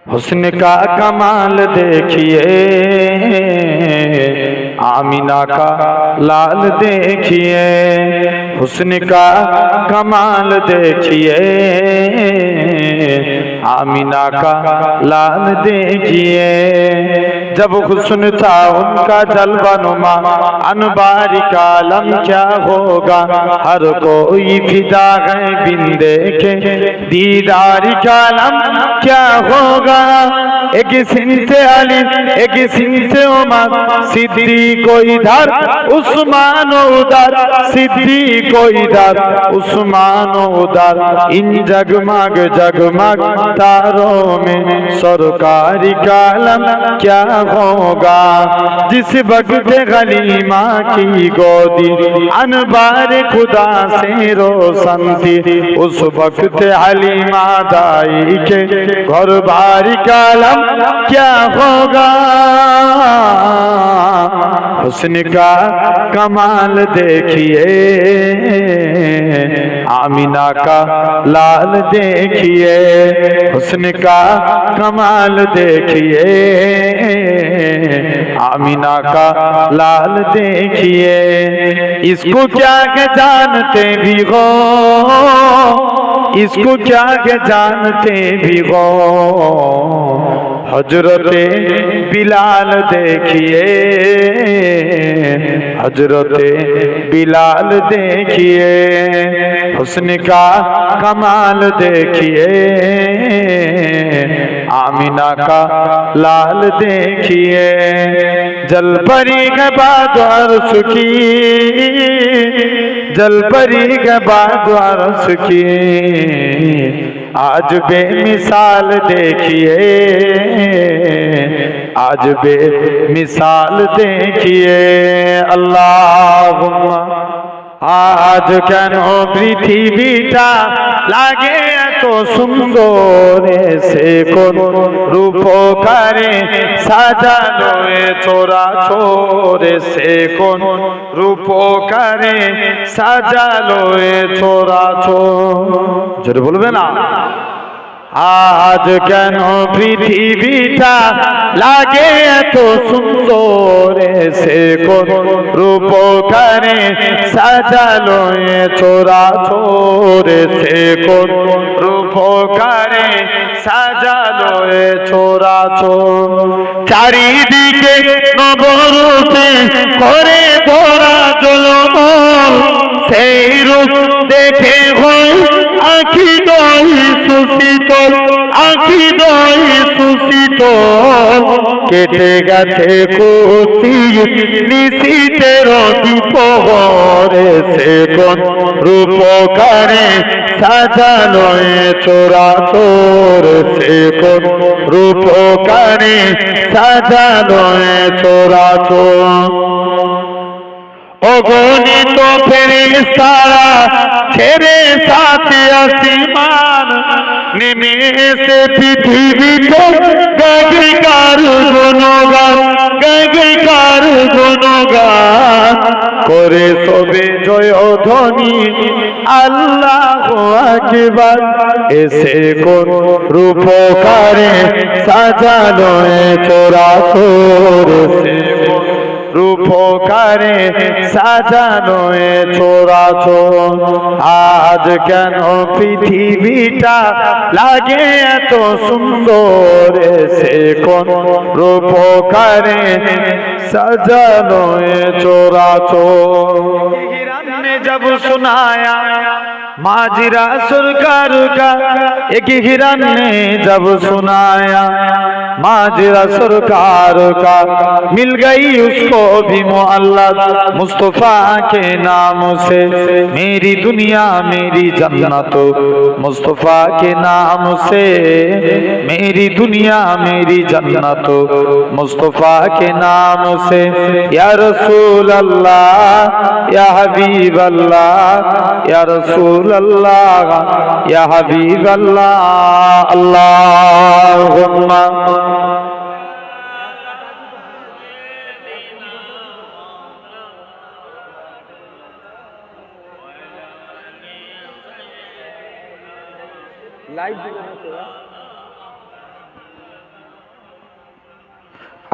हुस्न का कमाल देखिए, आमीना का लाल देखिए। हुस्न का कमाल देखिए, आमीना का लाल देखिए। जब हुस्न था उनका जलवा नुमा, अनबारी का आलम क्या होगा। हर कोई फिदा है बिन देखे, दीदारी का आलम क्या होगा। एक सिंते अली, एक सिंते उमर, सिद्दीक को इधर उस्मान उधर, सिद्दीक को इधर उस्मान उधर। इन जगमग जगमग तारों में सरकारी कालम क्या होगा। जिस वक्त गलीमा की गोदी अनबार खुदा से रोशन थी, उस वक्त हलीमा दाई के घर बारी कालम क्या होगा। हुस्न का कमाल देखिए, आमीना का लाल देखिए। हुस्न का कमाल देखिए, आमीना का लाल देखिए। इसको क्या के जानते भी हो, इसको क्या के जानते भी हो। हजरते बिलाल देखिए, हजरते बिलाल देखिए। हुस्न का कमाल देखिए, आमीना का लाल देखिए। जल परी के बाद अर्श की, जल परी के बाद अर्श की। आज बेमिसाल देखिए, आज बेमिसाल देखिए। अल्लाहुम्मा आज केन पृथिवीटा लागे तो सुंदर, से कोन रूपकारे साजानो चोरा छोरे। से कोन रूपकारे साजालो चोरा छोर। जरूर बोलबे ना। आज केन पृथिवीटा लागे तो सुंदर, से कोन रूपकारे साजालो चोरा छोरे। से कोन रूपकारे साजालो चोरा छोर। चारिदिके नবরূপে করে ভরা জলমল, সেই রূপ দেখে হয় আঁখি দই সুশীতল, আঁখি দই সুশীতল। কেটে গেছে খুশি নিশীথের দুপহরে। সে কোন রূপকারে সাজানো চোরা চোর। সে কোন রূপকারে সাজানো চোরা চোর। অগণিত ফেরেশতারা ছেড়ে সাথে আসমান, নেমে এসে পৃথিবীতে গাইবে কার গুণগান, গাইবে কার গুণগান। করে সবে জয় ধ্বনি আল্লাহু আকবার। এসে কোন রূপকারে সাজানো চোরা চোর। রূপকারে সাজানো চোরা চোর। আজ কেন পৃথিবীটা লাগে এত সুন্দর, সে কোন রূপকারে সাজানো চোরা চোর। ने जब सुनाया माजरा सरकार का, एक हिरन ने जब सुनाया माजरा सरकार का, मिल गई उसको भी मुअल्लद मुस्तफा के नाम से। मेरी दुनिया मेरी जन्नत मुस्तफा के नाम से। मेरी दुनिया मेरी जन्नत मुस्तफा के नाम से। या रसूल अल्लाह या हबीब अल्लाह, या रसूल अल्लाह या हबीब अल्लाह। अल्लाहुम्मा लाइव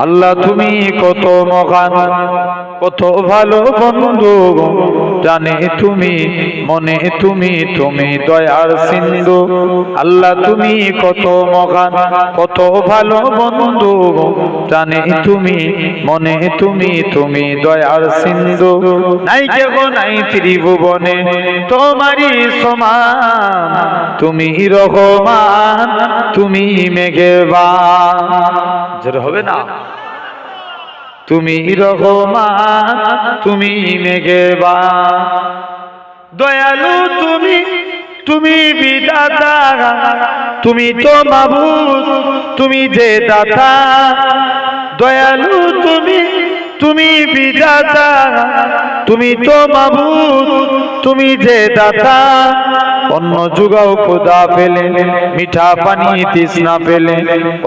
আল্লাহ তুমি কত মহান, কত ভালো বন্ধু, জানে তুমি, মনে তুমি, তুমি দয়ার সিন্ধু। আল্লাহ তুমি কত মহান, কত ভালো বন্ধু, জানে তুমি, মনে তুমি, তুমি দয়ার সিন্ধু। নাই কেহ নাই ত্রিভুবনে তোমারই সমান, তুমি রহমান, তুমি মেঘবান। জোরে হবে না? তুমি রহমান, তুমি মেঘবান, দয়ালু তুমি, তুমি বিধাতা, তুমি তো মাবুদ, তুমি যে দাতা। দয়ালু তুমি, তুমি বিধাতা, তুমি তো মাবুদ, তুমি যে দাতা। অন্ন যুগাও খোদা পেলে, মিঠা পানি তৃষ্ণা পেলে,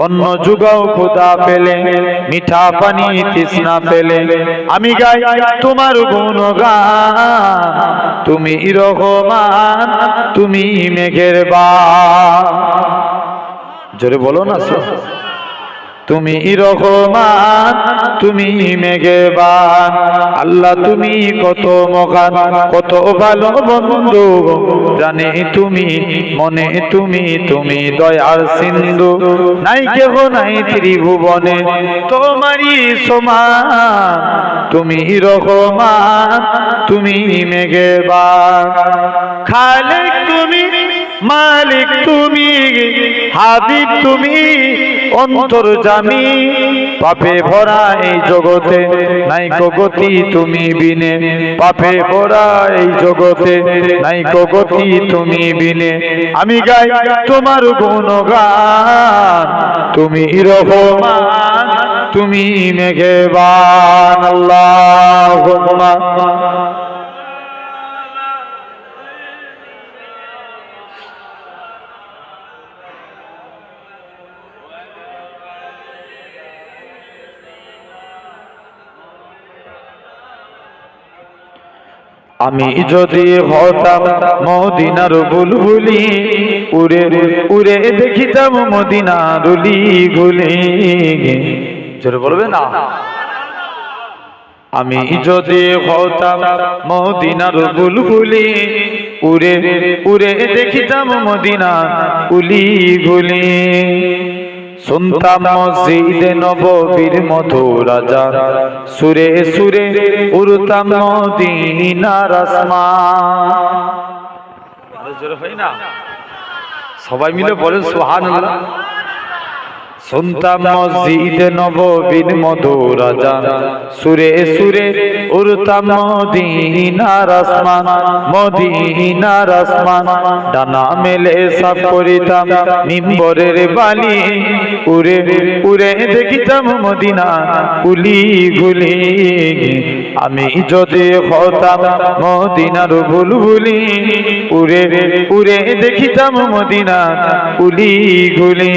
অন্ন যুগাও খোদা পেলে, মিঠা পানি তৃষ্ণা পেলে, আমি গাই তোমার গুণগান। তুমি রহমান, তুমি মেঘবান। জোরে বলো না, তুমি রহমান, তুমি মেঘবান। আল্লাহ তুমি কত মহান, কত ভালো বন্ধু, জানে তুমি, মনে তুমি, তুমি দয়ার সিন্ধু। নাই কেহ নাই ত্রিভুবনে তোমারই সমান, তুমি রহমান, তুমি মেঘবান। খালিক তুমি, মালিক তুমি, হাবিব তুমি, অন্তর্যামী। পাপে ভরা এই জগতে নাই গতি তুমি বিনে, পাপে ভরা এই জগতে নাই গতি তুমি বিনে। আমি গাই তোমার গুণগান, তুমি রহমান, তুমি মেঘবান। আল্লাহুম্মা আমি যদি হতাম মদিনার বুলবুলি, উড়ে উড়ে দেখিতাম মদিনার অলি গলি। জোরে বলবে না? আমি যদি হতাম মদিনার বুলবুলি, উড়ে উড়ে দেখিতাম মদিনার অলি গলি। শুনতাম মসজিদে নববীর মধুর আযান, সুরে সুরে উড়তাম মদিনার আসমান। আরে জোরে হয় না? সবাই মিলে বলেন সুবহানাল্লাহ। শুনতাম মসজিদে নববীর মধুর আযান, সুরে সুরে উড়তাম মদিনার আসমান, মদিনার আসমান। ডানা মেলে সাফ করিতাম মিম্বরের বালি, উড়ে উড়ে দেখিতাম মদিনা অলি গলি। আমি যদি হতাম মদিনার বুলবুলি, উড়ে উড়ে দেখিতাম মদিনা অলি গলি।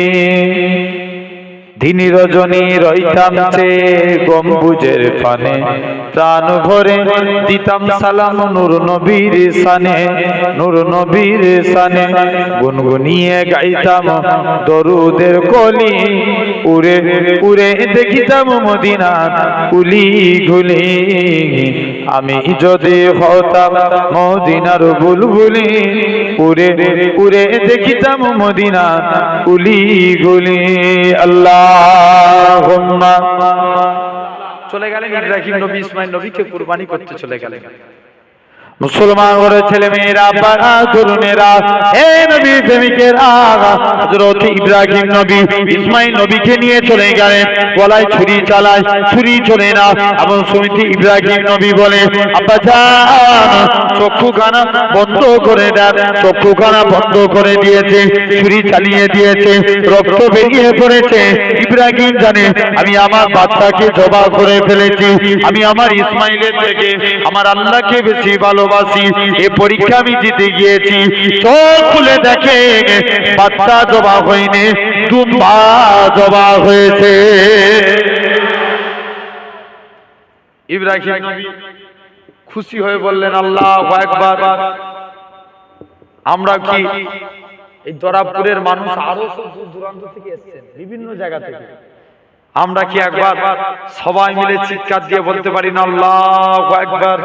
দিন রজনী রইতাম চেয়ে গম্বুজের পানে, প্রাণ ভরে দিতাম সালাম নূর নবীর শানে, নূর নবীর শানে। গুনগুনিয়ে গাইতাম দরুদের কলি, উড়ে উড়ে দেখিতাম মদিনার অলি গলি। আমি যদি হতাম মদিনার বুলবুলি, উড়ে উড়ে দেখিতাম মদিনার অলি গলি। আল্লাহুম্মা। চলে গেলেন ইব্রাহিম নবী, ইসমাইল নবীকে কুরবানি করতে চলে গেলেন। মুসলমান ঘরের ছেলে মেয়েরা, বাবা তরুণেরা, হে নবী প্রেমিকেরা, হযরত ইব্রাহিম নবী ইসমাইল নবীকে নিয়ে চলে গেলেন। গলায় ছুরি চালায়, ছুরি চলে না। এমন সমিতি ইব্রাহিম নবী বলে, আব্বা জান চক্ষুখানা বন্ধ করে দেন। চক্ষুখানা বন্ধ করে দিয়েছে, ছুরি চালিয়ে দিয়েছে, রক্ত বেরিয়ে পড়েছে। ইব্রাহিম জানে আমি আমার বাচ্চাকে জবাই করে ফেলেছি, আমি আমার ইসমাইলের থেকে আমার আল্লাহকে বেশি ভালোবাসি। এই পরীক্ষা আমি জিতে গিয়েছি। চোখ খুলে দেখে বাচ্চা জবাই হয়নি, দুম্বা জবাই হয়েছে। ইব্রাহিম নবী খুশি হয়ে বললেন আল্লাহু আকবার। আমরা কি এই দরাবপুরের মানুষ আরো দূর দূরান্ত থেকে এসেছেন, বিভিন্ন জায়গা থেকে। আমরা কি একবার সবাই মিলে চিৎকার দিয়ে বলতে পারি না আল্লাহু আকবার?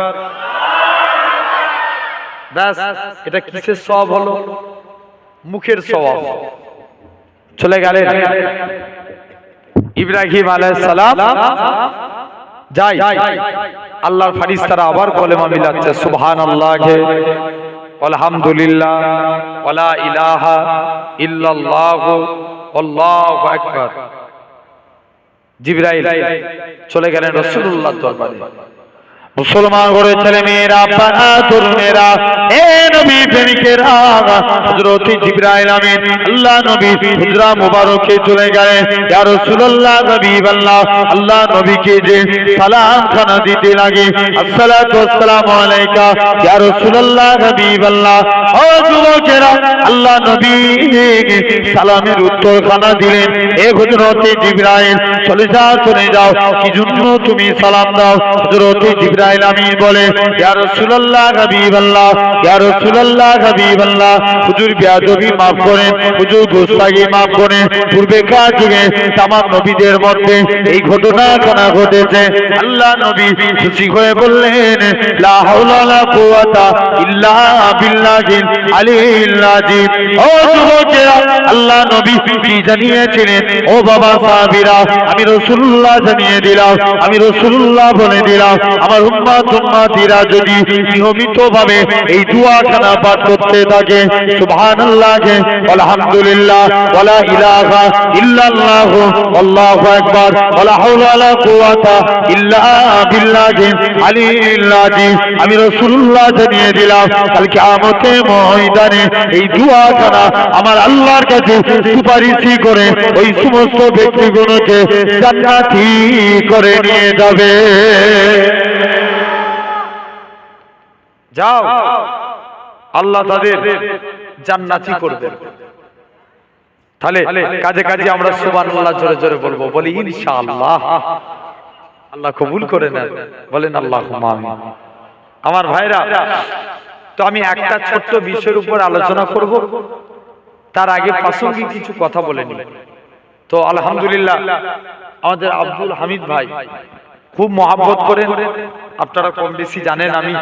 ব্যাস, এটা কিসের সওয়াব হলো? মুখের সওয়াব। চলে গেলেন ইব্রাহিম আলাইহিস সালাম, যাই আল্লাহর ফেরেশতারা আবার কলেমা মিলাচ্ছে, সুবহানাল্লাহ আলহামদুলিল্লাহ ওয়ালা ইলাহা ইল্লাল্লাহ আল্লাহু আকবার। জিবরাইল চলে গেলেন রাসূলুল্লাহর দরবারে। মুসলমান ঘরে ছেলে মেয়েরা, পাড়া তরুণেরা, হে নবী প্রেমিকেরা, হযরত জিবরাইল আমিন আল্লাহ নবী হুজরা মুবারকে চলে গেলেন। ইয়া রাসূলুল্লাহ হাবিবাল্লাহ, আল্লাহ নবীকে যে সালাম খানা দিতে লাগে, আসসালাতু ওয়াসসালামু আলাইকা ইয়া রাসূলুল্লাহ হাবিবাল্লাহ। ও যুবকেরা, আল্লাহ নবী সালামের উত্তর খানা দিলেন, হে হযরত জিবরাইল চলে যাও, কি জন্য তুমি সালাম দাও? হযরত জিবরাইল আমিন বলে, ইয়া রাসূলুল্লাহ হাবিবাল্লাহ, ইয়া রাসূলুল্লাহ হাবিবাল্লাহ, হুজুর বেয়াদবি maaf করেন, হুজুর গোস্তাগি maaf করেন। পূর্বেকার যুগে তামাম নবীদের মধ্যে এই ঘটনা ঘটনা ঘটেছে। আল্লাহ নবী খুশি হয়ে বললেন, লা হাওলা ওয়ালা কুওয়াতা ইল্লা বিল্লাহিল আলিয়্যিল আযীম। ও যুবকেরা, আল্লাহ নবী কি জানিয়েছিলেন? ও বাবা সাহাবীরা, আমি রাসূলুল্লাহ জানিয়ে দিলাম, আমি রাসূলুল্লাহ বলে দিলাম, আমার উম্মতীরা যদি নিয়মিতভাবে এই দোয়াখানা পাঠ করতে থাকে, সুবহানাল্লাহ আলহামদুলিল্লাহ ওয়ালা ইলাহা ইল্লাল্লাহ আল্লাহু আকবার ওয়ালা হাওলা ওয়ালা কুওয়াতা ইল্লা বিল্লাহিল আলিয়্যিল আযীম। আমি রাসূলুল্লাহ জানিয়ে দিলাম, কাল কিয়ামতের ময়দানে এই দোয়াখানা আমার আল্লাহর কাছে সুপারিশ করে ওই সমস্ত ব্যক্তিগুলোকে জান্নাতি করে নিয়ে যাবে। যাও, আল্লাহ তাদের জান্নাতি করবে। তাহলে কাজে কাজে আমরা সুবহানাল্লাহ জোরে জোরে বলবো, বলি ইনশাআল্লাহ। আল্লাহ কবুল করে নেন, বলেন আল্লাহুম্মা আমিন। আমার ভাইরা, তো আমি একটা ছোট্ট বিষয়ের উপর আলোচনা করব, তার আগে প্রাসঙ্গিক কিছু কথা বলে নিই। তো আলহামদুলিল্লাহ, আমাদের আব্দুল হামিদ ভাই খুব মহব্বত করেন, আপনারা কম বেশি জানেন। আমি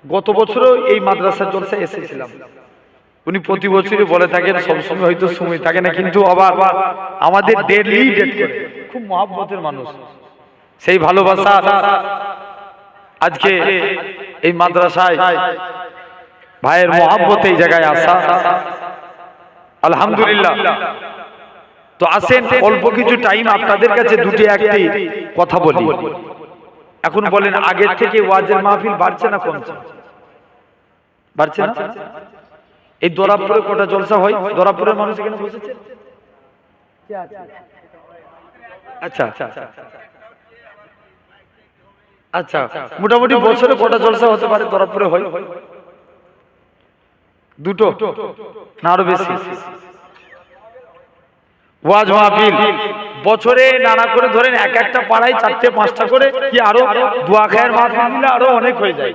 গত বছরও এই মাদ্রাসার জলসায় এসেছিলাম। উনি প্রতি বছরই বলে থাকেন, সবসময় হয়তো সময় থাকে না, কিন্তু আবার আমাদের ডেলি ডেট করে। খুব মহব্বতের মানুষ, সেই ভালোবাসা আজকে এই মাদ্রাসায় ভাইয়ের মহব্বতে এই জায়গায় আসা, আলহামদুলিল্লাহ। তো আসেন, অল্প কিছু টাইম আপনাদের কাছে দুটি একটি কথা বলি। এখন বলেন, আগের থেকে ওয়াজের মাহফিল বাড়ছে না কমছে? বাড়ছে না? এই দরাবপুরে কটা জলসা হয়? দরাবপুরের মানুষ এখানে বসেছে? আচ্ছা আচ্ছা, মোটামুটি বছরে কটা জলসা হতে পারে দরাবপুরে? হয় দুটো না আরো বেশি? ওয়াজ মাহফিল বছরে নানা করে ধরেন এক একটা পাড়ায় 4টে 5টা করে, কি আরো দোয়া খায়ের মাহফিল দিলে আরো অনেক হয়ে যায়।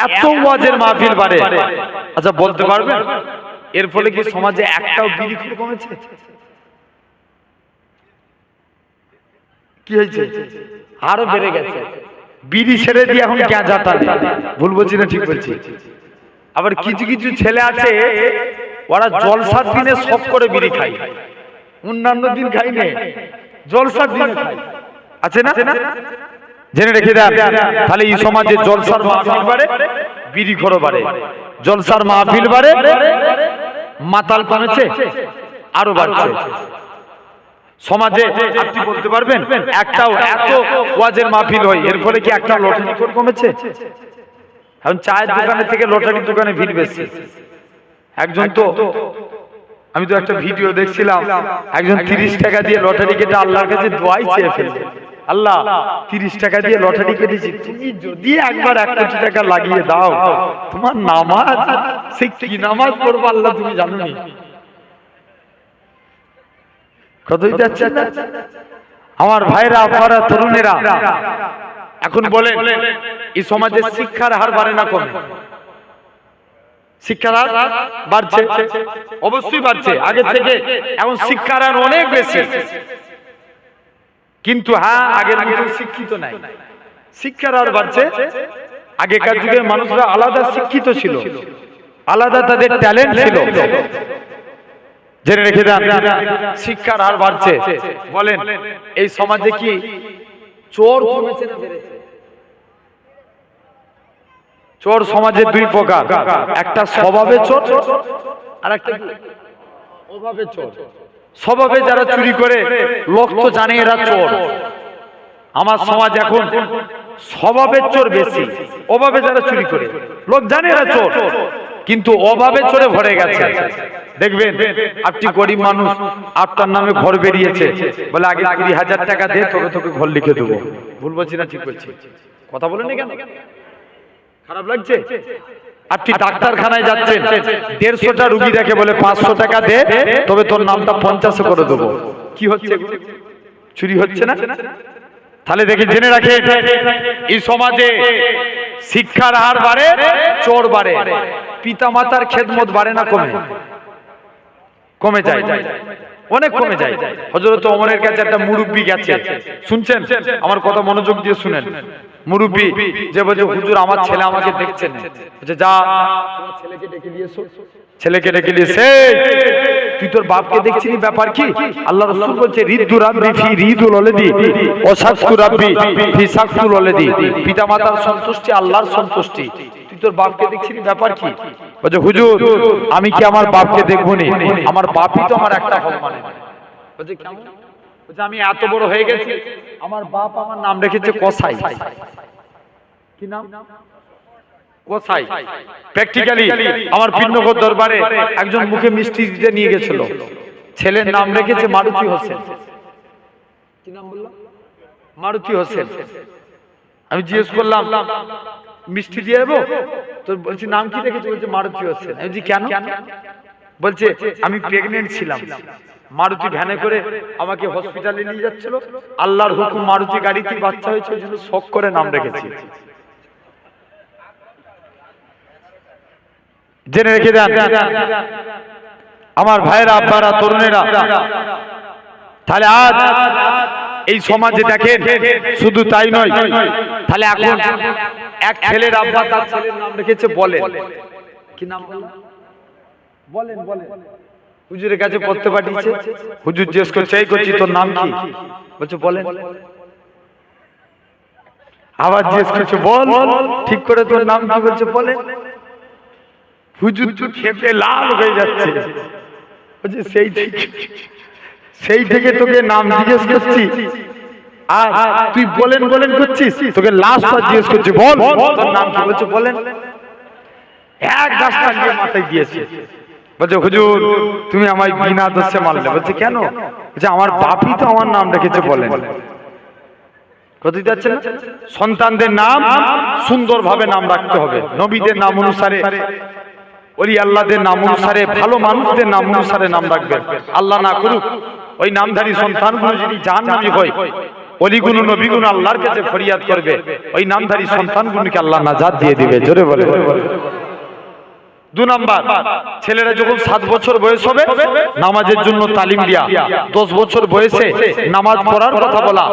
এত ওয়াজের মাহফিল বাড়ে। আচ্ছা, বলতে পারবেন এর ফলে কি সমাজে একটাও বিড়িখোর কমেছে? কি হয়েছে? আরো বেড়ে গেছে। বিড়ি ছেড়ে দিয়ে এখন গাঁজা টানে। ভুল বলছি না ঠিক বলছি? আবার কিছু কিছু ছেলে আছে, ওরা জলসার দিনে সব করে বিড়ি খায়, অন্যান্য দিন খাই না, জলসার দিনে খায়। আছে না? জেনে রেখে দেন। তাহলে এই সমাজে জলসার মাহফিল বাড়ে, বিড়িখোর বাড়ে। জলসার মাহফিল বাড়ে, মাতাল কমেছে, আরো বাড়ছে। সমাজে আপনি বলতে পারবেন একটাও এত ওয়াজের মাহফিল হয়, এর ফলে কি একটা লটারি কমেছে? এখন চায়ের দোকানে থেকে লটারির দোকানে ভিড় বেশি। একজন তো, আমি তো একটা ভিডিও দেখছিলাম, একজন 30 টাকা দিয়ে লটারি কেটে আল্লাহর কাছে দোয়াই চেয়ে ফেলবে, আল্লাহ 30 টাকা দিয়ে লটারি কেটেছি, তুমি যদি একবার 1 কোটি টাকা লাগিয়ে দাও, তোমার নামাজ, সে কি নামাজ পড়বো আল্লাহ তুমি জানো নি। কতই যাচ্ছে না আমার ভাইরা, আপনারা তরুণেরা। এখন বলেন, এই সমাজে শিক্ষার হার বাড়ে না কমে? শিক্ষার হার বাড়ছে, অবশ্যই বাড়ছে আগের থেকে। এখন শিক্ষার হার অনেক বেশি। কিন্তু হ্যাঁ আগের মতো শিক্ষিত নাই, শিক্ষার হার বাড়ছে। আগেকার যুগের মানুষরা আলাদা শিক্ষিত ছিল, আলাদা তাদের ট্যালেন্ট ছিল। জেনে রেখে দেন, শিক্ষার হার বাড়ছে। বলেন এই সমাজে কি চোর কমেছে না বেড়েছে? চোর সমাজে দুই প্রকার, একটা স্বভাবে চোর আর একটা অভাবে চোর। স্বভাবে যারা চুরি করে লোক তো জানে এরা চোর। আমার সমাজ এখন স্বভাবের চোর বেশি, অভাবে যারা চুরি করে লোক জানে এরা চোর, কিন্তু অভাবে চোরে ভরে গেছে। দেখবেন আপনি গরিব মানুষ, আপনার নামে ঘর বেরিয়েছে, বলে আগে 20,000 টাকা দে তবে তোকে ঘর লিখে দেবো। ভুল বলছি না ঠিক বলছি? কথা বলেন কেন, খারাপ লাগছে? আপনি ডাক্তারখানায় যাচ্ছেন, 150টা রুগী দেখে, বলে 500 টাকা দে তবে তোর নামটা 50 করে দেবো। কি হচ্ছে? চুরি হচ্ছে না? তাহলে দেখে জেনে রাখে, এই সমাজে শিক্ষার হার বাড়ে, চোর বাড়ে, পিতা মাতার খেদমত বাড়ে না কমে? কমে যায়, অনেক কমে যায়। হযরত ওমরের কাছে একটা মুরব্বি গেছে, শুনছেন? আমার কথা মনোযোগ দিয়ে শুনেন। মুরব্বি যে বলছে, হুজুর আমার ছেলে আমাকে দেখছে না। বলছে যা তোমার ছেলেকে ডেকে নিয়ে এসো। ছেলেকে ডেকে নিয়ে এসে, তুই তোর বাপকে দেখছিস, ব্যাপার কি? আল্লাহ রাসূল বলছে, রিদ্দু রাব্বি ফি রিদুল ওয়ালিদি ওয়া সাকতু রাব্বি ফি সাকতুল ওয়ালিদি। পিতা মাতার সন্তুষ্টি আল্লাহর সন্তুষ্টি, তুই তোর বাপকে দেখছিস, ব্যাপার কি? বলছে হুজুর আমি কি আমার বাপকে দেখবো নি? আমার বাপই তো আমার একটা হক মানে। বলছে কেমন? বলছে আমি এত বড় হয়ে গেছি, আমার বাপ আমার নাম রেখেছে কসাই। কি নাম? কসাই। প্র্যাকটিক্যালি আমার পিন্নগর দরবারে একজন মুখে মিষ্টি দিতে নিয়ে গেছিল, ছেলের নাম রেখেছে মারুতি হোসেন। কি নাম বললো? মারুতি হোসেন। আমি জিজ্ঞেস করলাম মিষ্টি দিয়ে দেবো? তো বলছি নাম কি রেখেছে? বলছে মারুতি হোসেন। আমি বলছি কেন? বলছে আমি প্রেগনেন্ট ছিলাম, মারুতি ভ্যানে করে আমাকে হসপিটালে নিয়ে যাচ্ছিল, আল্লাহর হুকুম মারুতি গাড়িতে বাচ্চা হয়েছে, ওই জন্য শখ করে নাম রেখেছি। জেনে রেখে দেন আমার ভাইয়েরা, আব্বারা, তরুণেরা। তাহলে আজ এই সমাজে দেখেন শুধু তাই নয়, তাহলে এখন এক ছেলের আব্বা তার ছেলের নাম রেখেছে বলেন। কি নাম বলেন? বলেন। হুজুরের কাছে পড়তে পাঠিয়েছে, হুজুর জিজ্ঞেস করছে এই করছি তোর নাম কি? বলছে বলেন। আবার জিজ্ঞেস করছে বল ঠিক করে তোর নাম কি? বলছে বলেন। হুজুর তো খেপে লাল হয়ে যাচ্ছে। বলছে সেই থেকে তোকে নাম জিজ্ঞেস করছি, আর তুই বলেন বলেন করছিস, তোকে লাস্ট বার জিজ্ঞেস করছি বল তোর নাম কি? বলছে বলেন। এক গাছটা নিয়ে মাথায় দিয়েছে। বলছে হুজুর তুমি আমায় বিনা দোষে মারলে। বলছে কেন? বলছে আমার বাপই তো আমার নাম রেখেছে বলেন। কোথায় যাচ্ছেন? সন্তানদের নাম সুন্দরভাবে নাম রাখতে হবে, নবীদের নাম অনুসারে, ওলি আল্লাহদের নাম অনুসারে, ভালো মানুষদের নাম অনুসারে নাম রাখবেন। আল্লাহ না করুক ওই নামধারী সন্তানগুলো যদি জাহান্নামী হয়, অলিগুলো নবীগুলো আল্লাহর কাছে ফরিয়াদ করবে, ওই নামধারী সন্তানগুলোকে আল্লাহ নাজাত দিয়ে দিবে। জোরে বলে। 2 নাম্বার, ছেলেরা যখন 7 বছর বয়স হবে নামাজের জন্য তালিম দেয়া, 10 বছর বয়সে নামাজ পড়ার কথা বলা,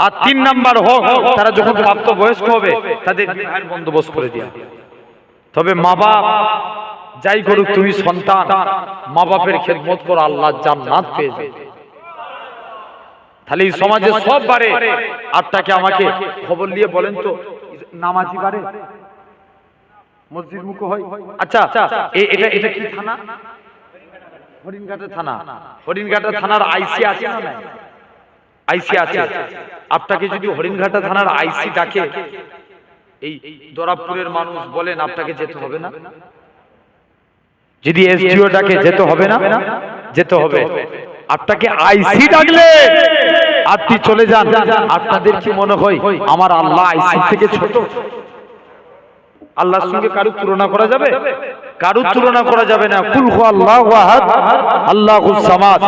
আর 3 নাম্বার হোক তারা যখন প্রাপ্ত বয়স্ক হবে তাদের বিবাহের বন্দোবস্ত করে দেয়া। তবে মা বাপ যাই করুক, তুমি সন্তান মা বাপের খেদমত করো, আল্লাহ জান্নাত পেয়ে যাবে। তাহলে এই সমাজে সব বারে। আপনাকে আমাকে খবর নিয়ে বলেন তো নামাজি বারে মসজিদ মুখ হয়? আচ্ছা এটা কি থানা? হরিণঘাটা থানা। হরিণঘাটা থানার আইসি আছে না? নাই, আইসি আছে। আপনাকে যদি হরিণঘাটা থানার আইসি ডাকে, এই দরাবপুরের মানুষ বলেন আপনাকে যেতে হবে না? যদি এসডিও ডাকে যেতে হবে না? যেতে হবে। আপনাকে আইসি ডাকলে আপনি চলে যান। আপনাদের কি মনে হয় আমার আল্লাহ আইসি থেকে ছোট? আল্লাহর সঙ্গে কারো তুলনা করা যাবে? কারো তুলনা করা যাবে না। কুল হু আল্লাহু আহাদ আল্লাহুস সামাদ।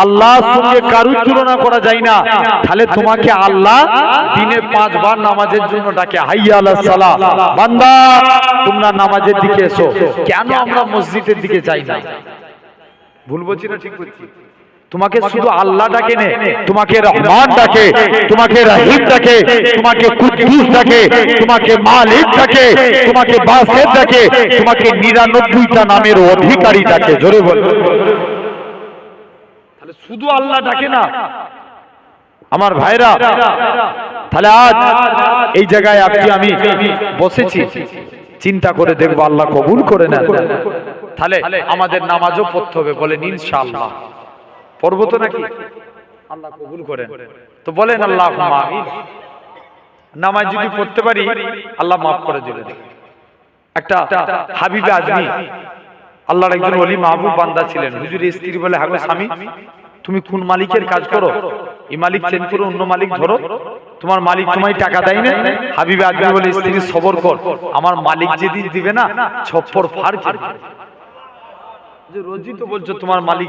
আল্লাহর সঙ্গে কারো তুলনা করা যায় না। তাহলে তোমাকে আল্লাহ দিনে 5 বার নামাজের জন্য ডাকে, হাইয়া আলাস সালাহ, বান্দা তোমরা নামাজের দিকে এসো। কেন আমরা মসজিদের দিকে যাই না? ভুল বলছি না ঠিক বলছি? তোমাকে শুধু আল্লাহ ডাকে নে, তোমাকে রহমান ডাকে, তোমাকে রহিম ডাকে, তোমাকে কুদ্দুস ডাকে, তোমাকে মালিক ডাকে, তোমাকে বাসিত ডাকে, তোমাকে 99টা নামের অধিকারী ডাকে। জোরে বল। তাহলে শুধু আল্লাহ ডাকে না আমার ভাইরা। তাহলে আজ এই জায়গায় আমি বসেছি, চিন্তা করে দেখবো আল্লাহ কবুল করে নেন। তাহলে আমাদের নামাজও পড়তে হবে, বলেন ইনশাআল্লাহ। পড়বো তো নাকি? আল্লাহ কবুল করেন তো বলেন আল্লাহুম্মা আমিন। নামাজ যদি পড়তে পারি আল্লাহ মাফ করে দিবেন। একটা হাবিবে আজমি আল্লাহর একজন ওলি মাহবুব বান্দা ছিলেন। হুজুরের স্ত্রী বলে, হাগো স্বামী তুমি কোন মালিকের কাজ করো? এই মালিক চেঞ্জ করে অন্য মালিক ধরো, তোমার মালিক তোমায় টাকা দেয় না। হাবিবে আজমি বলে, স্ত্রী সবর কর, আমার মালিক যেদিন দিবে না ছপ্পর ফাড় করবে। যে রোজই তো বলছো তোমার মালিক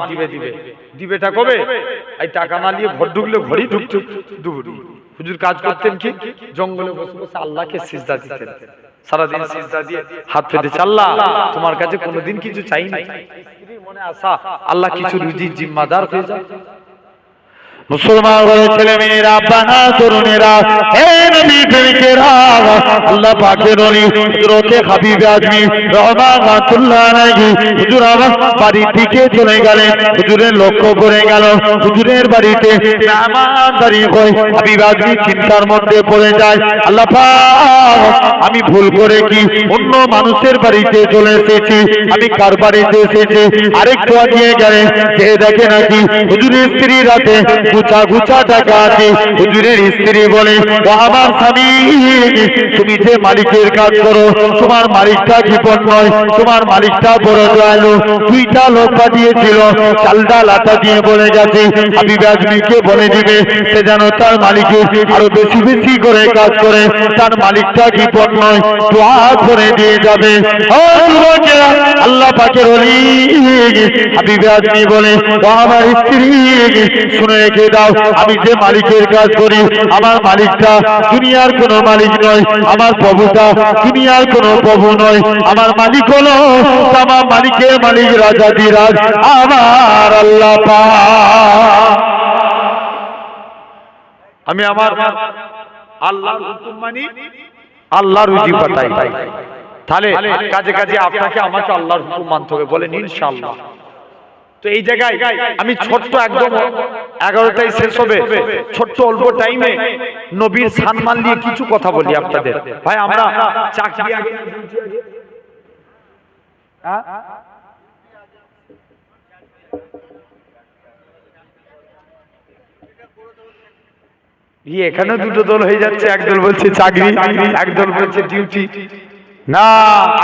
দিবেটা কবে? এই টাকা না নিয়ে ঘর ঢুকলে ঘরেই ঢুকছো ডুবুরি। হুজুর কাজ করতেন কি? জঙ্গলে বসে বসে আল্লাহকে সিজদা দিতেন, সারাদিন সিজদা দিয়ে হাত পেতে, আল্লাহ তোমার কাছে কোনোদিন কিছু চাইনি। স্ত্রীর মনে আশা আল্লাহ কিছু রুজির জিম্মাদার হয়ে যায়। মুসলমান ঘরের ছেলে মেয়েরা, বানা তরুণেরা, হে নবী প্রেমিকেরা, আল্লাহ পাকের ওলি হযরতে হাবিব আজমি রহমাতুল্লাহ আলাইহি হুজুর আমার বাড়ির দিকে চলে গেলেন। হুজুরের লক্ষ্য করে গেল হুজুরের বাড়িতে মেহমানদারি হয়। হাবিব আজমি চিন্তার মধ্যে পড়ে যায়, আল্লাহ পাক আমি ভুল করে কি অন্য মানুষের বাড়িতে চলে এসেছি? আমি কার বাড়িতে এসেছি? আরেকটু আগিয়ে গেলেন, যে দেখে নাকি হুজুরের স্ত্রী রাতে গুছা টাকা আছে। হুজুরের স্ত্রী বলে, ও আমার স্বামী, তুমি যে মালিকের কাজ করো তোমার মালিকটা কৃপণ নয়, তোমার মালিকটা বড় দয়ালু। 2টা লোক পাঠিয়েছিল, চাল ডাল আটা দিয়ে বলে গেছে হাবিব আজমিকে বলে দিবে সে যেন তার মালিকের আরো বেশি বেশি করে কাজ করে, তার মালিকটা কৃপণ নয়, দোয়া করে দিয়ে যাবে। আল্লাহ পাকের ওলি হাবিব আজমি বলে, ও আমার স্ত্রী শুনে রেখে দাও, আমি যে মালিকের কাজ করি আমার মালিকটা দুনিয়ার কোন মালিক নয়, আমার প্রভুটা দুনিয়ার কোন প্রভু নয়, আমার মালিক হলো আমার মালিকের মালিক রাজাধিরাজ আমার আল্লাহ পাক। আমি আমার আল্লাহর হুকুম মানি, আল্লাহর রুজি পাঠাই। তাহলে কাজে কাজে আপনাকে আমাকে আল্লাহর হুকুম মানতে হবে, বলেন ইনশাআল্লাহ। তো এই জায়গায় আমি ছোট্ট একদম 11টায় শেষ হবে, ছোট্ট অল্প টাইমে নবীর সম্মান নিয়ে কিছু কথা বলি আপনাদের। ভাই আমরা চাকরি আগে এখানে দুটো দল হয়ে যাচ্ছে, একদল বলছে চাকরি, একদল বলছে ডিউটি। না,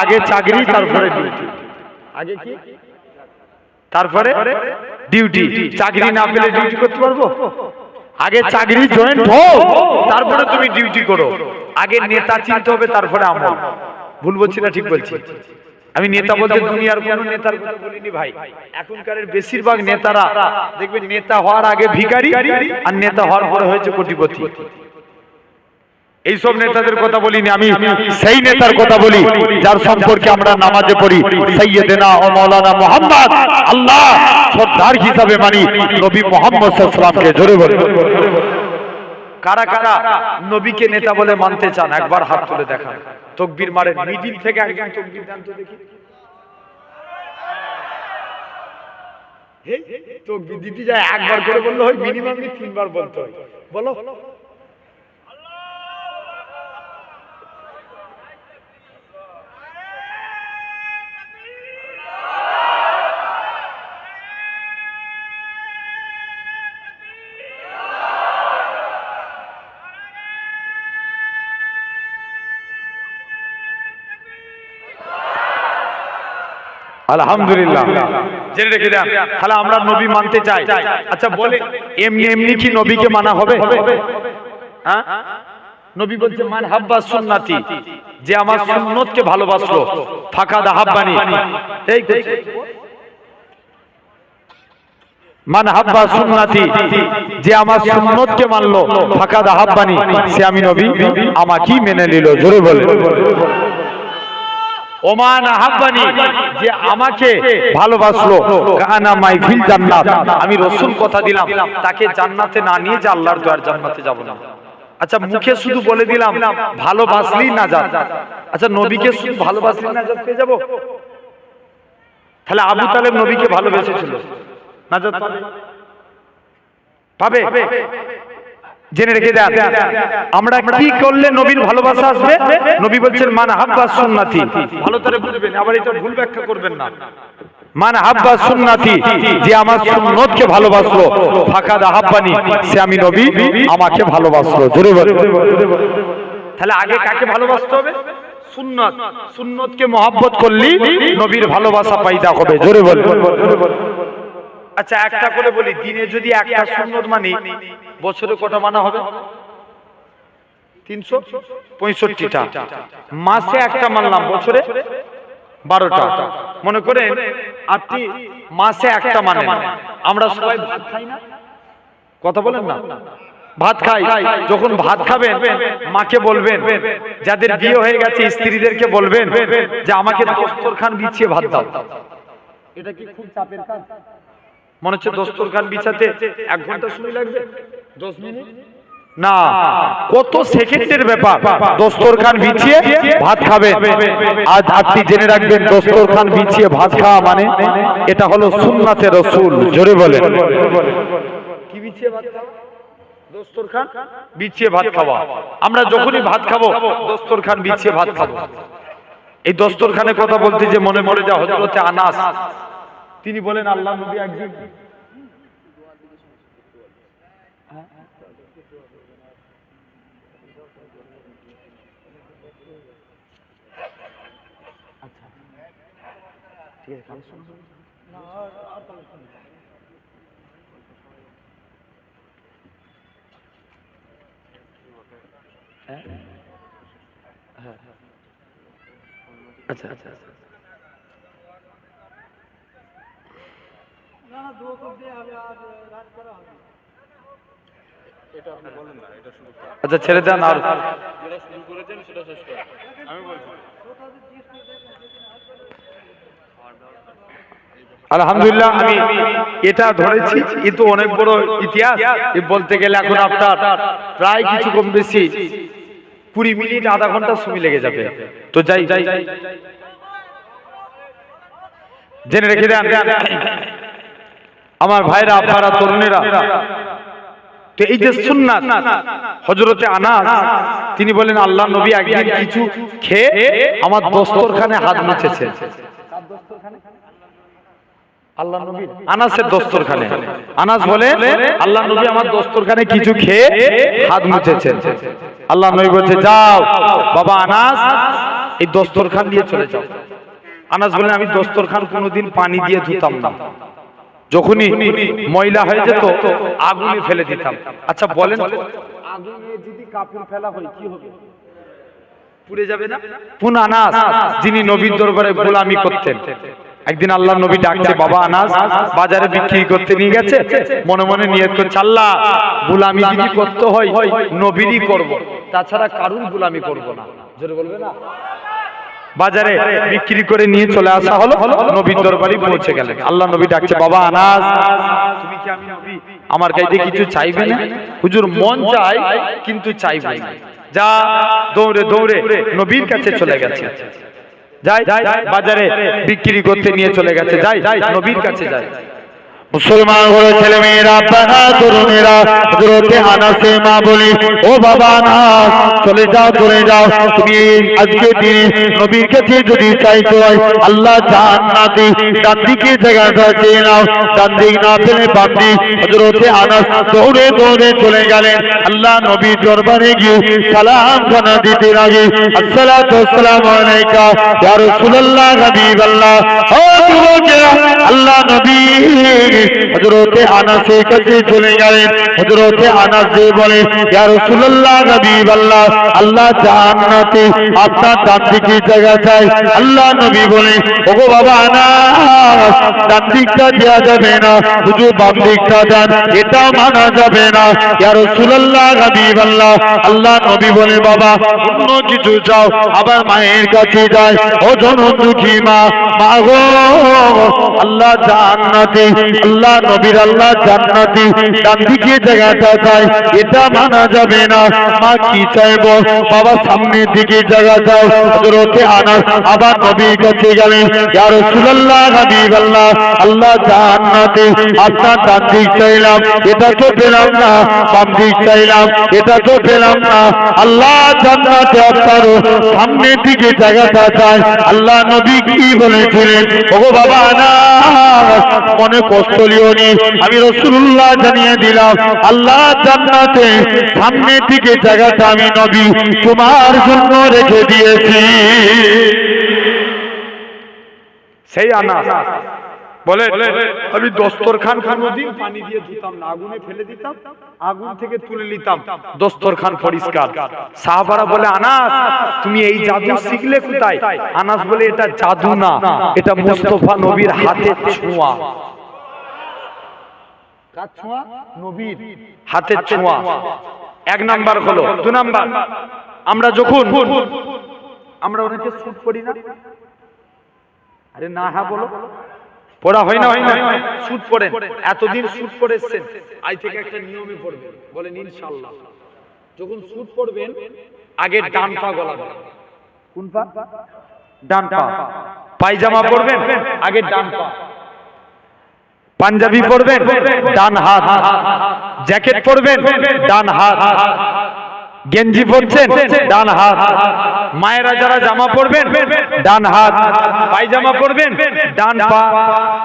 আগে চাকরি তারপরে ডিউটি। আগে কি তারপরে ডিউটি? চাকরি না পেলে ডিউটি করতে পারবো? আগে চাকরি জয়েন্ট হও তারপরে তুমি ডিউটি করো। আগে নেতা চিনতে হবে তারপরে আমল। ভুল বলছি না ঠিক বলছি? আমি নেতা বলতে দুনিয়ার কোন নেতার কথা বলিনি ভাই। এখনকার বেশিরভাগ নেতারা দেখবেন নেতা হওয়ার আগে ভিখারি আর নেতা হওয়ার পরে হয়েছে কোটিপতি। এইসব নেতাদের কথা বলিনি, আমি সেই নেতার কথা বলি যার সম্পর্কে আমরা নামাজে পড়ি সাইয়্যিদনা ও মাওলানা মুহাম্মদ। আল্লাহ সরদার হিসাবে মানি নবী মুহাম্মদ সাল্লাল্লাহু আলাইহি ওয়াসাল্লামকে। জোরে বলুন কারা কারা নবীকে নেতা বলে মানতে চান? একবার হাত তুলে দেখান। তাকবীর মারেন, মিডিল থেকে একজন তাকবীর দেন তো দেখি। হে তাকবীর দিতে যায় একবার করে বললে হয়, মিনিমাম 3বার বলতে হয়। বলো আলহামদুলিল্লাহ। জেনে রেখে দেন, তাহলে আমরা নবী মানতে চাই। আচ্ছা বলে এমনি এমনি কি নবীকে মানা হবে? হ্যাঁ, নবী বলছে মান হাব্বা সুন্নতি, যে আমার সুন্নতকে ভালোবাসলো ফাকাদ হাব্বানি। এই মান হাব্বা সুন্নতি, যে আমার সুন্নতকে মানলো ফাকাদ হাব্বানি, সে আমি নবী আমাকেই মেনে নিল। জোরে বলে ওমান আহাব্বানি, যে আমাকে ভালোবাসলো, কানা মাই ফিল জান্নাত, আমি রাসূল কথা দিলাম তাকে জান্নাতে না নিয়ে যে আল্লাহর দয়ার জান্নাতে যাব না। আচ্ছা মুখে শুধু বলে দিলাম ভালোবাসলেই নাজাত, আচ্ছা নবীকে শুধু ভালোবাসলেই নাজাত পেয়ে যাব? তাহলে আবু তালেব নবীকে ভালোবেসেছিল, নাজাত পাবে? জেনে রেখে দেন আমরা কি করলে নবীর ভালোবাসা আসবে। নবী বলছেন মান হাব্বা সুন্নতি, ভালো করে বুঝবেন, আবার এটা ভুল ব্যাখ্যা করবেন না। মান হাব্বা সুন্নতি, যে আমার সুন্নতকে ভালোবাসলো, ফাকাদ আহাব্বানি, সে আমি নবী আমাকে ভালোবাসলো। জোরে বলেন। তাহলে আগে কাকে ভালোবাসতে হবে? সুন্নত। সুন্নতকে মহব্বত করলি নবীর ভালোবাসা পয়দা হবে। জোরে বলেন। আচ্ছা একটা করে বলি, দিনে যদি একটা সুন্নত মানি বছরে কটা মানা হবে? 365টা। মাসে একটা মানলাম, বছরে 12টা। মনে করেন আপনি মাসে একটা মানেন, আমরা সবাই ভাত খাই না? কথা বলেন না, ভাত খাই। যখন ভাত খাবেন মাকে বলবেন, যাদের বিয়ে হয়ে গেছে স্ত্রীদেরকে বলবেন যে আমাকে দস্তরখান বিছিয়ে ভাত দাও। এটা কি খুব চাপের কাজ? মনে হচ্ছে দস্তরখান বিছাতে 1 ঘন্টা সময় লাগবে, 10 মিনিট না, কত সেকেন্ডের ব্যাপার। দস্তরখান বিছিয়ে ভাত খাবেন। আজ আপনি জেনে রাখবেন দস্তরখান বিছিয়ে ভাত খাওয়া মানে এটা হলো সুন্নাতে রাসূল। জোরে বলেন। কি বিছিয়ে ভাত খাওয়া? দস্তরখান বিছিয়ে ভাত খাওয়া। আমরা যখনই ভাত খাবো দস্তরখান বিছিয়ে ভাত খাবো। এই দস্তরখানের কথা বলতে যে মনে পড়ে যা হযরতে আনাস, তিনি বলেন আল্লাহ নবী একদিন আচ্ছা আচ্ছা আচ্ছা ছেড়ে দেন। আর আলহামদুলিল্লাহ আমি এটা ধরেছি, কিন্তু অনেক বড় ইতিহাস বলতে গেলে এখন আপনার প্রায় কিছু কম বেশি 20 মিনিট আধা ঘন্টা সময় লেগে যাবে। তো যাই জেনে রেখে দেন আমার ভাইরা, আপনারা তরুণেরা, তো এই যে সুন্নাত, হযরতে আনাস তিনি বলেন আল্লাহ নবী একদিন কিছু খেয়ে আমার দস্তরখানে হাত মুছেছেন। আল্লাহ নবী আনাসের দস্তরখানে, আনাস বলে আল্লাহ নবী আমার দস্তরখানে কিছু খেয়ে হাত মুছেছেন। আল্লাহ নবী বলছে যাও বাবা আনাস, এই দস্তরখান দিয়ে চলে যাও। আনাস বলেন আমি দস্তরখান কোনোদিন পানি দিয়ে ধুতাম না, যখনই ময়লা হয়ে যেত আগুনে ফেলে দিতাম। আচ্ছা বলেন, আগুনে যদি কাপড় ফেলা হয় কি হবে? পুড়ে যাবে না? কোন আনাস যিনি নবীর দরবারে গোলামি করতেন, একদিন আল্লাহ নবী ডাকছে, বাবা আনাস বাজারে বিক্রি করতে নিয়ে গেছে, মনে মনে নিয়ত করছে আল্লাহ গোলামি যদি করতে হয় নবীরই করব, তাছাড়া কারুর গোলামি করব না। জোরে বলবে না? বাজারে বিক্রি করে নিয়ে চলে আসা হলো, নবীর দরবারে পৌঁছে গেলেন। আল্লাহ নবী ডাকছে, বাবা আনাস তুমি কি আমি নবী আমার কাছে কিছু চাইবে না? হুজুর মন চাই কিন্তু চাইবে না। যা দৌড়ে দৌড়ে নবীর কাছে চলে গেছে, যাই বাজারে বিক্রি করতে নিয়ে চলে গেছে, যাই নবীর কাছে যাই। মুসলমান ঘরে ছেলে মেয়েরা, পাড়া তরুণেরা, হযরতে আনাসে মা বলি ও বাবা আনাস চলে যাও, তুমি আজকে দিনে নবীর কাছে যদি চাইতে হয় আল্লাহ জান্নাতে ডান দিকে জায়গাটা চেয়ে নাও, ডান দিক না পেলে বাম দিক। হযরতে আনাস দৌড়ে দৌড়ে চলে গেলেন, আল্লাহ নবীর দরবারে গিয়ে সালাম খানা দিতে লাগে, আসসালাতু ওয়াসসালামু আলাইকা ইয়া রাসূলুল্লাহ হাবিবাল্লাহ। ও যুবকেরা, আল্লাহ নবী হযরতে আনাসের কাছে চলে গেলেন। হযরতে আনাস যে বলে, ইয়া রাসূলুল্লাহ, হাবিবাল্লাহ, আল্লাহ জান্নাতে আপনার ডান দিকে জায়গা চাই। আল্লাহ নবী বলে, ওগো বাবা আনাস, ডান দিকটা দেওয়া যাবে না, হুজুর বাম দিকটা দেন, এটা মানা যাবে না। ইয়া রাসূলুল্লাহ, হাবিবাল্লাহ, আল্লাহ নবী বলে, বাবা অন্য কিছু চাও। আবার মায়ের কাছে যায়, ও জনদুঃখী মা, মা গো, আল্লাহ জান্নাতে, আল্লাহ নবীর আল্লাহ জান্নাতে ডান দিকে জায়গাটা চাই, এটা মানা যাবে না। মা কি চাইবো? বাবা সামনের দিকে জায়গা চাই। হযরতে আনাস আবার নবীর কাছে গেলেন, ইয়া রাসূলুল্লাহ, হাবিবাল্লাহ, আল্লাহ জান্নাতে আপনার ডান দিক চাইলাম, এটা তো পেলাম না। বাম দিক চাইলাম, এটা তো পেলাম না। আল্লাহ জান্নাতে আপনার সামনের দিকে জায়গাটা চাই। আল্লাহ নবী কি বলেছিলেন? ওগো বাবা আনাস, মনে কষ্ট লিও নি, আমি রাসূলুল্লাহ জানিয়ে দিলাম, আল্লাহ জান্নাতে সামনের দিকে জায়গাটা আমি নবী তোমার জন্য রেখে দিয়েছি। সেই আনাস বলে, আমি দস্তরখান কোনদিন পানি দিয়ে ধুতাম না, আগুনে ফেলে দিতাম, আগুন থেকে তুলে নিতাম, দস্তরখান পরিষ্কার। সাহাবারা বলে, আনাস তুমি এই জাদু শিখলে কোথায়? আনাস বলে, এটা জাদু না, এটা মুস্তাফা নবীর হাতের ছোঁয়া। কার ছোঁয়া? নবীর হাতের ছোঁয়া। এক নাম্বার হলো। দু নাম্বার, আমরা যখন আমরা অনেকে শুট করি না, আরে না, হ্যাঁ বলো, পড়া হয় না? হয় না? শুট পড়েন, এতদিন শুট পড়ে এসেছেন, আজ থেকে একটা নিয়মে পড়বেন, বলেন ইনশাআল্লাহ। যখন শুট পড়বেন, আগে ডান পা গলাবেন। কোন পা? ডান পা। পায়জামা পরবেন, আগে ডান পা। পাঞ্জাবি পরবেন, ডান হাত। জ্যাকেট পরবেন, ডান হাত। গেঞ্জি পরছেন, ডান হাত। মায়েরা যারা জামা পরবেন, ডান হাত। পায়জামা পরবেন, ডান পা।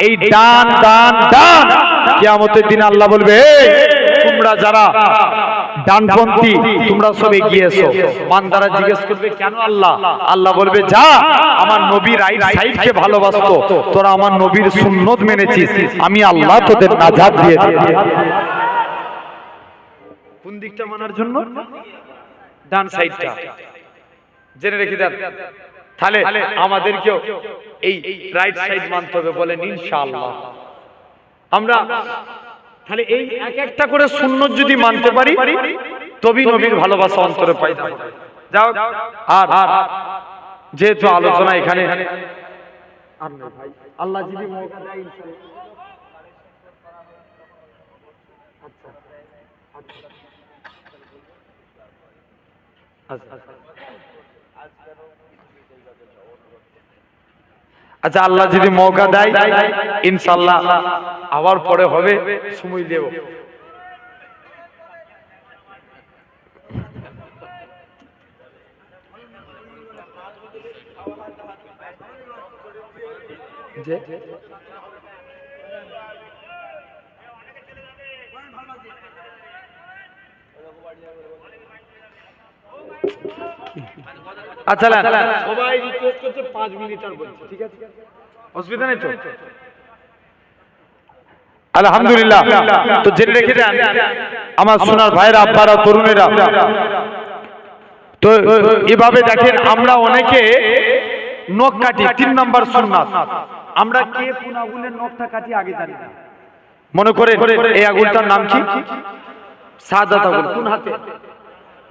এই ডান ডান ডান, কিয়ামতের দিন আল্লাহ বলবে, তোমরা যারা ডানপন্থী তোমরা সব এগিয়ে এসো। বান্দারা জিজ্ঞেস করবে, কেন আল্লাহ? আল্লাহ বলবে, যা, আমার নবী রাইট সাইডকে ভালোবাসতো, তোরা আমার নবীর সুন্নত মেনেছিস, আমি আল্লাহ তোদের নাজাত দিয়ে দেব। কোন দিকটা মানার জন্য? ডান সাইডটা। জেনে রেখে দেন, তাহলে আমাদেরকেও এই রাইট সাইড মানতে হবে, বলেন ইনশাআল্লাহ। আমরা তাহলে এই এক একটা করে সুন্নত যদি মানতে পারি, তবেই নবীর ভালোবাসা অন্তরে পাইতে হবে। যাও, আর যেহেতু আলোচনা এখানে আর না ভাই, আল্লাহ যদি মৌকা দেয় ইনশাআল্লাহ। আচ্ছা, আল্লাহ যদি মৌকা দেয় ইনশাআল্লাহ আবার পরে হবে, সময় দেব। আচ্ছা, সবাই রিকোয়েস্ট করছে 5 মিনিট আর বলছে, ঠিক আছে, অসুবিধা নেই তো? আলহামদুলিল্লাহ। তো জেনে রেখে দেন আমার সোনার ভাইরা, আব্বারা, তরুণেরা, তো এভাবে দেখেন, আমরা অনেকে নখ কাটি। 3 নাম্বার সুন্নাত, আমরা কে কোন আগুনের নখটা কাটি আগে জানি না। মনে করে এই আগুনটার নাম কি? শাহাদাত আগুন। কোন হাতে?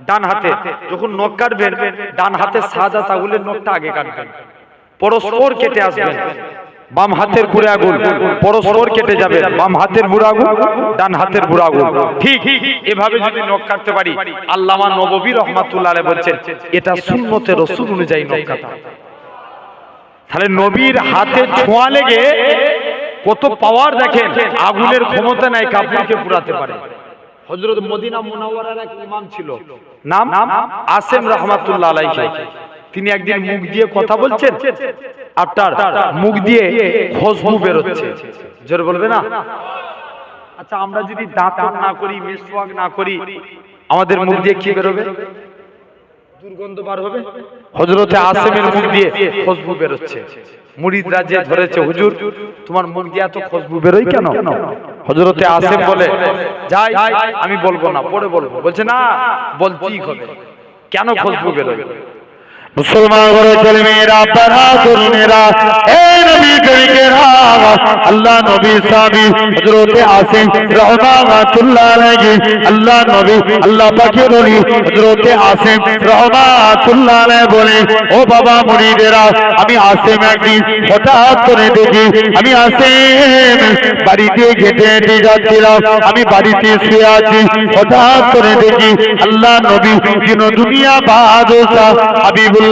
ডান হাতে। যখন নখ কাটবেন, ডান হাতে শাহাদাত আগুনের নখটা আগে কাটবেন, পরস্পর কেটে আসবেন। বাম হাতের বুড়া আগুন পরস্পর কেটে যাবে, বাম হাতের বুড়া আগুন, ডান হাতের বুড়া আগুন। ঠিক এভাবে যদি নখ কাটতে পারি, আল্লামা নববী রহমাতুল্লাহ আলাইহি বলছেন, এটা সুন্নতে রাসূল অনুযায়ী নখ কাটা। তাহলে নবীর হাতে ছোঁয়া লেগে কত পাওয়ার দেখেন, আগুনের ক্ষমতা নাই কাফিরকে পুরাতে পারে। হযরত মদিনা মুনাওয়ারার এক ইমাম ছিল, নাম আসেম রহমাতুল্লাহ আলাইহি। তিনি একদিন মুখ দিয়ে কথা বলছেন, আপনার মুখ দিয়ে খুশবু বের হচ্ছে, জোরে বলবে না? আচ্ছা, আমরা যদি দাঁত না করি, মিসওয়াক না করি, আমাদের মুখ দিয়ে কি বেরোবে? দুর্গন্ধ বার হবে। হযরতে আসিমের মুখ দিয়ে খুশবু বের হচ্ছে। মুরিদরা যে ধরেছে, হুজুর তোমার মুখ দিয়ে এত খুশবু বেরোয় কেন? হযরতে আসিম বলে, যাই আমি বলবো না, পরে বলবো। বলছে না, বলতেই হবে, কেন খুশবু বেরোয়। মুসলমান ঘরে ছেলে মেয়েরা, পাড়া তরুণেরা, এই নবী করিমেরা, আল্লাহ নবী সাহাবী হযরতে আসিম রাহমাতুল্লাহ আলাইহি, আল্লাহ নবী আল্লাহ পাকের ওলি হযরতে আসিম রাহমাতুল্লাহ আলাইহি বলে, ও বাবা মুরিদেরা, আমি আসিম একদিন হঠাৎ করে দেখি, আমি আসিম বাড়িতে হেঁটে হেঁটে যাচ্ছিলাম, আমি বাড়িতে শুয়ে আছি, হঠাৎ করে দেখি আল্লাহ নবী দিন দুনিয়া বাদশাহ হাবিবুল্লাহ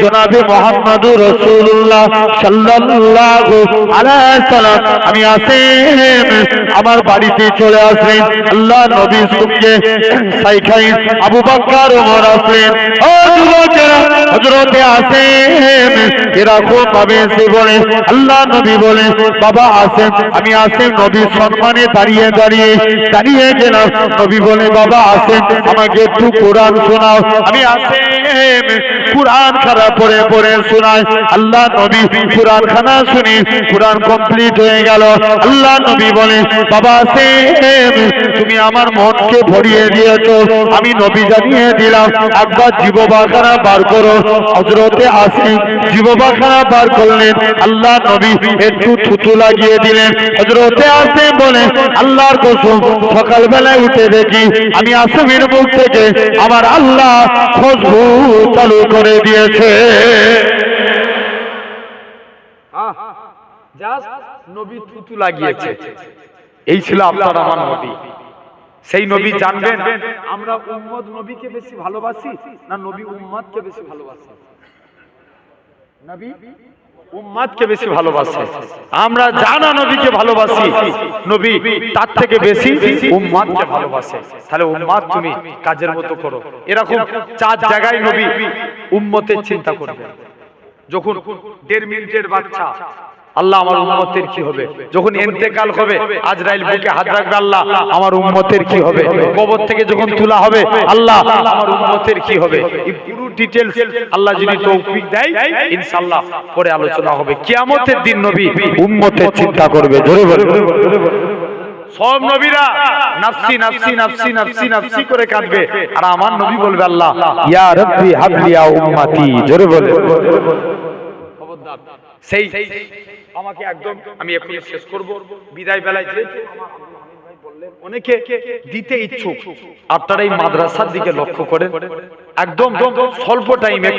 জনাবে মুহাম্মদুর রাসূলুল্লাহ সাল্লাল্লাহু আলাইহি সাল্লাম আমি আসিম আমার বাড়িতে চলে আসলেন। আল্লাহ নবীর সঙ্গে সাইখাই আবু বকর ওমর আসলেন। ও যুবকেরা, হযরতে আসিম এরকম ভাবে সে বলে, আল্লাহ নবী বলে, বাবা আসিম, আমি আসিম নবীর সম্মানে দাঁড়িয়ে দাঁড়িয়ে দাঁড়িয়ে গেলাম। নবী বলে, বাবা আসিম আমাকে একটু কোরআন শোনাও। আমি আসিম কুরআন খানা পড়ে পড়ে শোনায়। আল্লাহ নবী কুরআন খানা শুনি কুরআন কমপ্লিট হয়ে গেল। আল্লাহ নবী বলে, বাবা আসিম তুমি আমার মনকে ভরিয়ে দিয়েছো, আমি নবী জানিয়ে দিলাম, একবার জিহ্বাখানা বার করো। হযরতে আসিম জিহ্বাখানা বার করলেন। আল্লাহ নবী একটু থুতু লাগিয়ে দিলেন। হযরতে আসিম বলে, আল্লাহর কসম সকালবেলায় উঠে দেখি আমি আসিমের মুখ থেকে আমার আল্লাহ খুশবু চালু করে দিয়েছে। নবী থুতু লাগিয়েছে, এই ছিল আপনার আমার নবী। সেই নবী জানবেন আমরা উম্মত নবীকে বেশি ভালোবাসি না নবী উম্মতকে বেশি ভালোবাসি? নবী উম্মতকে বেশি ভালোবাসে। আমরা জানা নবীকে ভালোবাসি, নবী তার থেকে বেশি উম্মতকে ভালোবাসে। তাহলে উম্মত তুমি কাজের মতো করো। এরকম 4 জায়গায় নবী উম্মতের চিন্তা করবে। যখন 1.5 মিনিটের বাচ্চা, আল্লাহ আমার উম্মতের কি হবে? যখন ইন্তেকাল হবে, আজরাইল বুকে হাত রাখবে, আল্লাহ আমার উম্মতের কি হবে? কবর থেকে যখন তোলা হবে, আল্লাহ আমার উম্মতের কি হবে? এই পুরো ডিটেইলস আল্লাহ যদি তৌফিক দেয় ইনশাআল্লাহ পরে আলোচনা হবে। কিয়ামতের দিন নবী উম্মতের চিন্তা করবে। জোরে বলে, সব নবীরা নাফসি নাফসি নাফসি নাফসি নাফসি করে কাঁদবে, আর আমার নবী বলবে, আল্লাহ ইয়া রাব্বি হাবলিয়া উম্মতি। জোরে বলে, খবরদার সেই আমাকে একদম, আমি এখনই শেষ করব বিদায় বেলায়, যেহেতু আমার আব্দুল হামিদ ভাই বললেন অনেকে দিতে ইচ্ছুক, আপনারা এই মাদ্রাসার দিকে লক্ষ্য করেন, একদম স্বল্প টাইমে